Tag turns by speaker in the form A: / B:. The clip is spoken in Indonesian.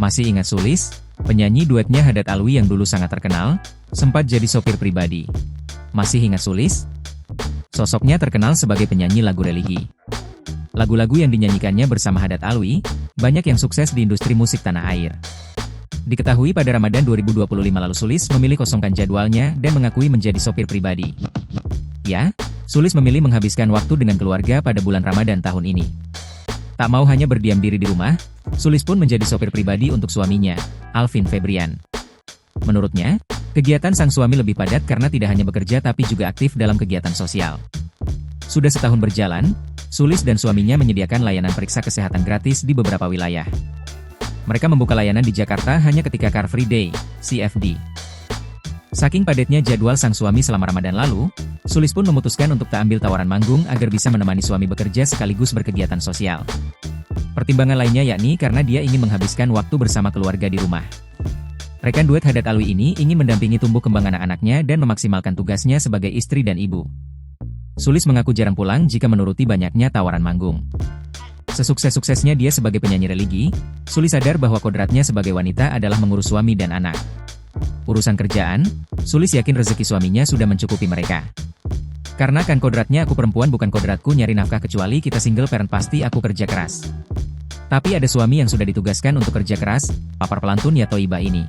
A: Masih ingat Sulis? Penyanyi duetnya Haddad Alwi yang dulu sangat terkenal, sempat jadi sopir pribadi. Masih ingat Sulis? Sosoknya terkenal sebagai penyanyi lagu religi. Lagu-lagu yang dinyanyikannya bersama Haddad Alwi, banyak yang sukses di industri musik tanah air. Diketahui pada Ramadan 2025 lalu Sulis memilih kosongkan jadwalnya dan mengakui menjadi sopir pribadi. Ya, Sulis memilih menghabiskan waktu dengan keluarga pada bulan Ramadan tahun ini. Tak mau hanya berdiam diri di rumah, Sulis pun menjadi sopir pribadi untuk suaminya, Alvin Febrian. Menurutnya, kegiatan sang suami lebih padat karena tidak hanya bekerja tapi juga aktif dalam kegiatan sosial. Sudah setahun berjalan, Sulis dan suaminya menyediakan layanan periksa kesehatan gratis di beberapa wilayah. Mereka membuka layanan di Jakarta hanya ketika Car Free Day, CFD. Saking padatnya jadwal sang suami selama Ramadan lalu, Sulis pun memutuskan untuk tak ambil tawaran manggung agar bisa menemani suami bekerja sekaligus berkegiatan sosial. Pertimbangan lainnya yakni karena dia ingin menghabiskan waktu bersama keluarga di rumah. Rekan duet Haddad Alwi ini ingin mendampingi tumbuh kembang anak-anaknya dan memaksimalkan tugasnya sebagai istri dan ibu. Sulis mengaku jarang pulang jika menuruti banyaknya tawaran manggung. Sesukses-suksesnya dia sebagai penyanyi religi, Sulis sadar bahwa kodratnya sebagai wanita adalah mengurus suami dan anak. Urusan kerjaan, Sulis yakin rezeki suaminya sudah mencukupi mereka. Karena kan kodratnya aku perempuan bukan kodratku nyari nafkah kecuali kita single parent pasti aku kerja keras. Tapi ada suami yang sudah ditugaskan untuk kerja keras, papar pelantun ya Toibah ini.